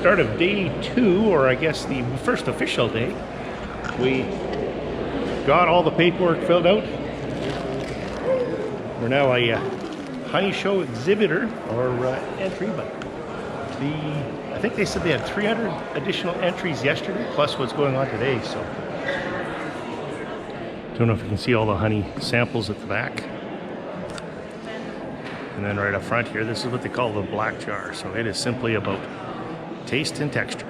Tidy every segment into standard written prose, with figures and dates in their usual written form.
start of day 2, or I guess the first official day. We got all the paperwork filled out. We're now a honey show exhibitor or entry, but I think they said they had 300 additional entries yesterday, plus what's going on today. So don't know if you can see all the honey samples at the back. And then right up front here, this is what they call the black jar. So it is simply about taste and texture.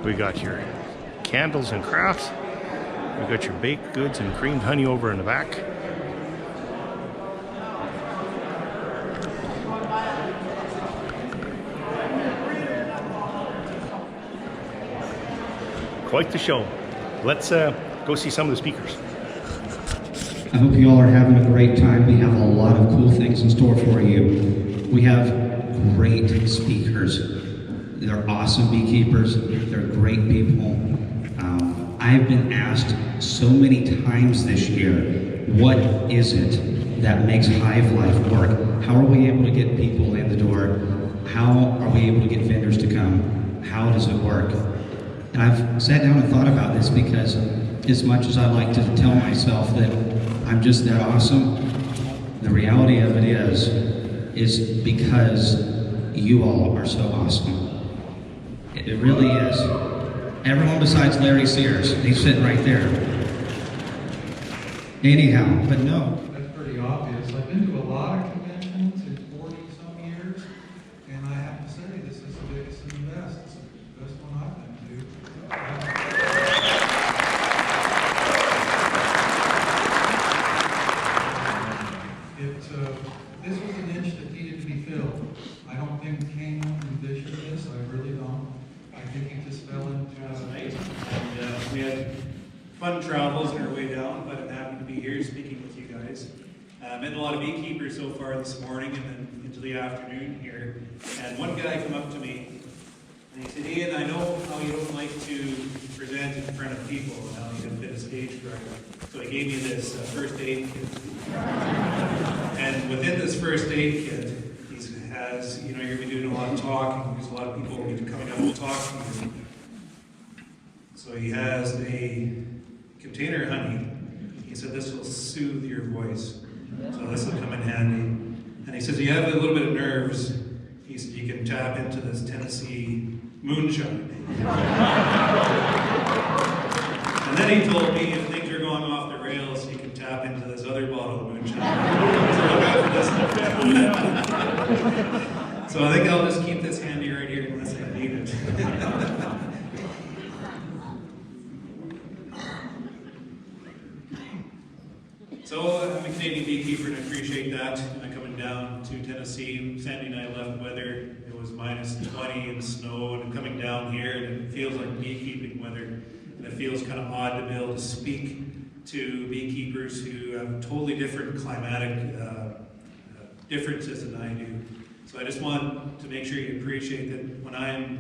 We got your candles and crafts. We got your baked goods and creamed honey over in the back. Quite the show. Let's go see some of the speakers. I hope you all are having a great time. We have a lot of cool things in store for you. We have great speakers. They're awesome beekeepers. They're great people. I've been asked so many times this year, what is it that makes Hive Life work? How are we able to get people in the door? How are we able to get vendors to come? How does it work? And I've sat down and thought about this because as much as I like to tell myself that I'm just that awesome, the reality of it is because you all are so awesome. It really is. Everyone besides Larry Sears, he's sitting right there. Anyhow, but no. That's pretty obvious. I've been to a lot of conventions in 40-some years, and I have to say, this is the biggest and the best. It's the best one I've been to. This was an niche that needed to be filled. I don't think Kamon envisioned this. I really don't. I think he just fell into night. And we had fun travels on our way down, but I'm happy to be here speaking with you guys. Met a lot of beekeepers so far this morning and then into the afternoon here. And one guy came up to me and he said, "Ian, I know how you don't like to present in front of people and how you have been a stage fright. So he gave me this first aid kit." And within this first aid kit, he has, you're going to be doing a lot of talking because a lot of people will be coming up and talking to you. So he has a container of honey. He said this will soothe your voice. So this will come in handy. And he says, you have a little bit of nerves. He said, you can tap into this Tennessee moonshine. And then he told me if things are going off the rails, you can tap into this other bottle of moonshine. So look out for this. So I think I'll just keep this handy right here unless I need it. So I'm a Canadian beekeeper and I appreciate that. Coming down to Tennessee, Sandy and I left weather. It was -20 and snow, and coming down here and it feels like beekeeping weather. And it feels kind of odd to be able to speak to beekeepers who have totally different climatic differences than I do. So I just want to make sure you appreciate that when I'm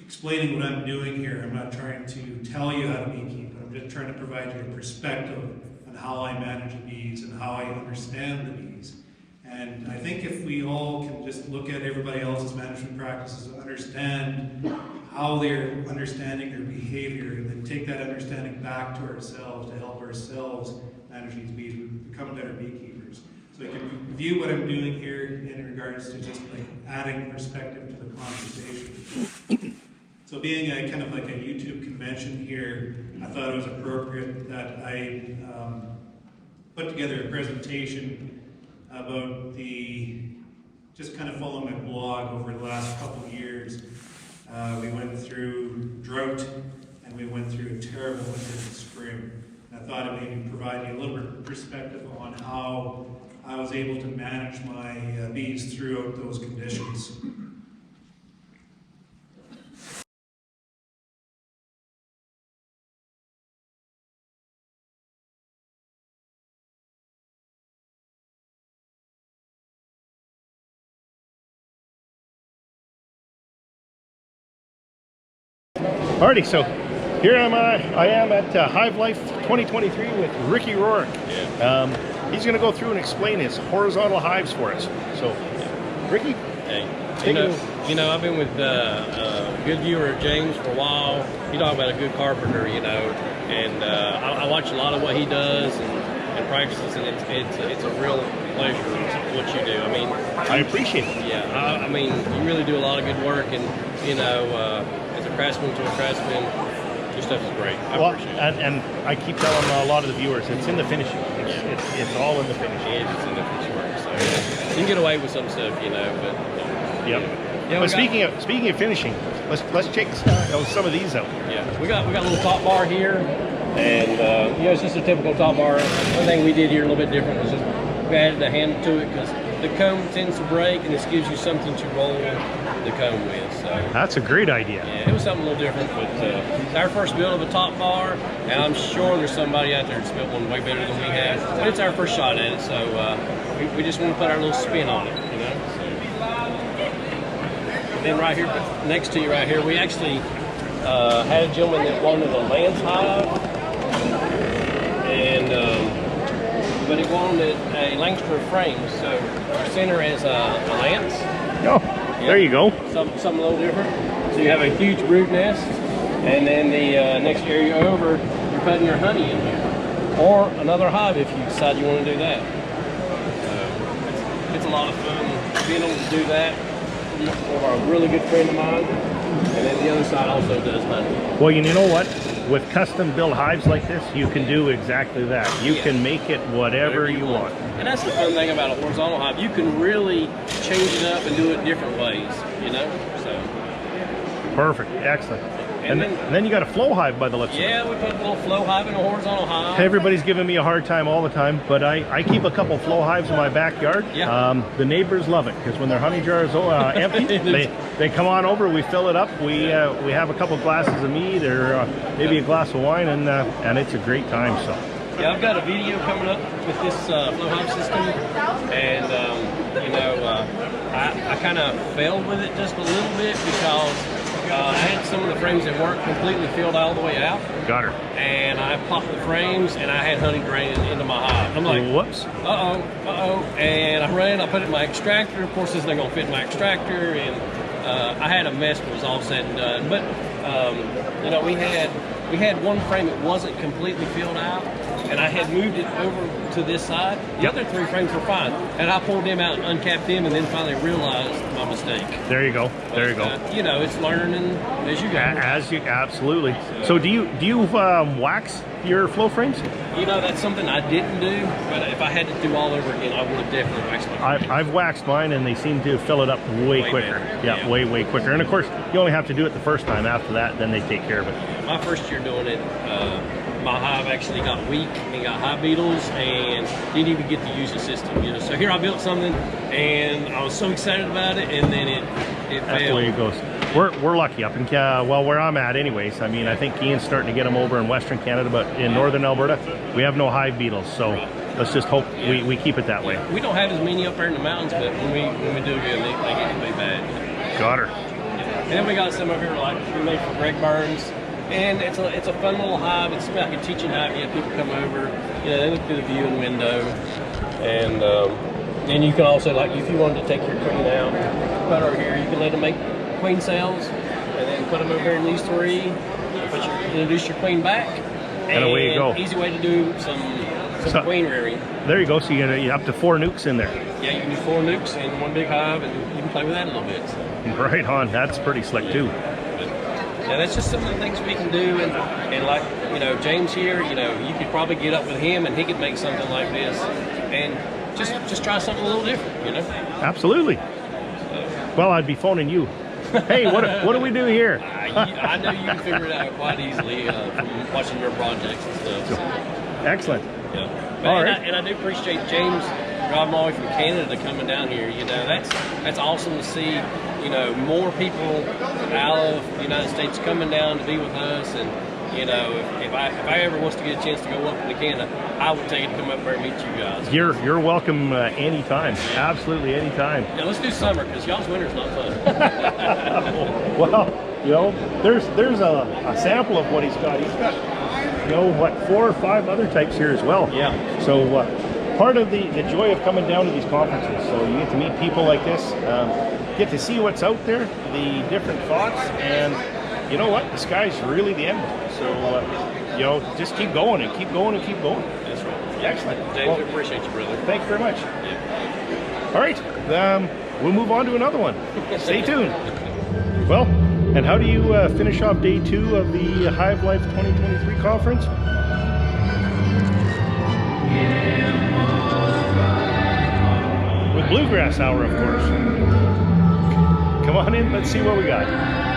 explaining what I'm doing here, I'm not trying to tell you how to beekeep. I'm just trying to provide you a perspective on how I manage the bees and how I understand the bees. And I think if we all can just look at everybody else's management practices and understand how they're understanding their behavior, and then take that understanding back to ourselves to help ourselves manage these bees, we become better beekeepers. So you can review what I'm doing here in regards to just like adding perspective to the conversation. So being a kind of like a YouTube convention here, I thought it was appropriate that I put together a presentation about just kind of following my blog over the last couple of years. We went through drought and we went through a terrible winter and spring. And I thought it maybe provide you a little bit of perspective on how I was able to manage my bees throughout those conditions. Alrighty, so here I am at Hive Life 2023 with Ricky Rourke. he's going to go through and explain his horizontal hives for us. So, Ricky, Hey, take it. I've been with good viewer James for a while. You talk about a good carpenter, and I watch a lot of what he does and practices, and it's a real pleasure what you do. I mean, I appreciate it. yeah, I mean, you really do a lot of good work, and as a craftsman to a craftsman, your stuff is great. I appreciate it. And I keep telling a lot of the viewers, it's in the finishing. It's all in the finishing. It's in the finished work, so you can get away with some stuff, but. Yep. Yeah, But speaking of finishing, let's check some of these out. Yeah, we got a little top bar here, and it's just a typical top bar. One thing we did here a little bit different was just we added a handle to it because the comb tends to break, and this gives you something to roll the comb with. So That's a great idea. yeah, it was something a little different, but it's our first build of a top bar, and I'm sure there's somebody out there that's built one way better than we have. But it's our first shot at it, so we just want to put our little spin on it, So. And then right here, next to you right here, we actually had a gentleman that wanted a lance hive, and but he wanted a Langstroth frame, so our center is a lance. Oh, there you go. Something a little different. So you have a huge brood nest, and then the next area over, you're putting your honey in here, or another hive if you decide you want to do that. So it's a lot of fun being able to do that. For a really good friend of mine, and then the other side also does honey. Well, you know what? With custom built hives like this, you can do exactly that. You can make it whatever you want. And that's the fun thing about a horizontal hive. You can really change it up and do it different ways, So. Perfect. Excellent. And then you got a flow hive by the looks of it. Yeah, we put a little flow hive and a horizontal hive. Everybody's giving me a hard time all the time, but I keep a couple flow hives in my backyard. Yeah. The neighbors love it because when their honey jar is empty, they come on over, we fill it up, we have a couple glasses of mead or maybe a glass of wine, and it's a great time. So. Yeah, I've got a video coming up with this flow hive system, and I kind of failed with it just a little bit because I had some of the frames that weren't completely filled all the way out. Got her. And I popped the frames, and I had honey draining into my hive. I'm like, whoops. And I ran, I put it in my extractor. Of course, this ain't gonna fit in my extractor, and I had a mess when it was all said and done. But we had one frame that wasn't completely filled out, and I had moved it over to this side. The other three frames were fine, and I pulled them out and uncapped them, and then finally realized my mistake. There you go. There you go. It's learning as you go. Absolutely. So do you wax your flow frames? That's something I didn't do, but if I had to do all over again, I would have definitely waxed my frames. I've waxed mine, and they seem to fill it up way quicker. better. Yeah, way quicker. And of course, you only have to do it the first time. After that, then they take care of it. My first year doing it, my hive actually got weak and got hive beetles and didn't even get to use the system. So here I built something, and I was so excited about it, and then it failed. That's the way it goes. We're lucky up in where I'm at anyways. I mean, I think Ian's starting to get them over in Western Canada, but in Northern Alberta, we have no hive beetles. So let's just hope we keep it that way. We don't have as many up there in the mountains, but when we do good, they get really bad. Got her. And then we got some over here like we made for Greg Burns. And it's a fun little hive. It's like a teaching hive. You have people come over, they look through the viewing window. And then you can also, like, if you wanted to take your queen out, put her over here, you can let them make queen cells, and then put them over here in these three, introduce your queen back. And away you go. Easy way to do some queen rearing. There you go. So you get up to 4 nukes in there. Yeah, you can do 4 nukes in one big hive, and you can play with that a little bit. So. Right on. That's pretty slick too. Yeah, that's just some of the things we can do, and like, James here, you could probably get up with him and he could make something like this, and just try something a little different, Absolutely. Well, I'd be phoning you. Hey, what do we do here? I know you can figure it out quite easily from watching your projects and stuff. So. Excellent. Yeah. All right. And I do appreciate James driving all the way from Canada to coming down here. That's awesome to see. More people out of the United States coming down to be with us, and if I ever was to get a chance to go up into Canada, I would take it to come up there and meet you guys. You're welcome anytime. Absolutely anytime. Yeah, let's do summer because y'all's winter's not fun. Well, there's a sample of what he's got. He's got 4 or 5 other types here as well. Yeah. So part of the joy of coming down to these conferences. So you get to meet people like this, get to see what's out there, the different thoughts, and you know what? The sky's really the end. So, you know, just keep going and keep going and keep going. That's right. Excellent. James, Well, I appreciate you, brother. thank you very much. Yeah. All right, we'll move on to another one. Stay tuned. Well, and how do you finish off day 2 of the Hive Life 2023 conference? With Bluegrass Hour, of course. Come on in, let's see what we got.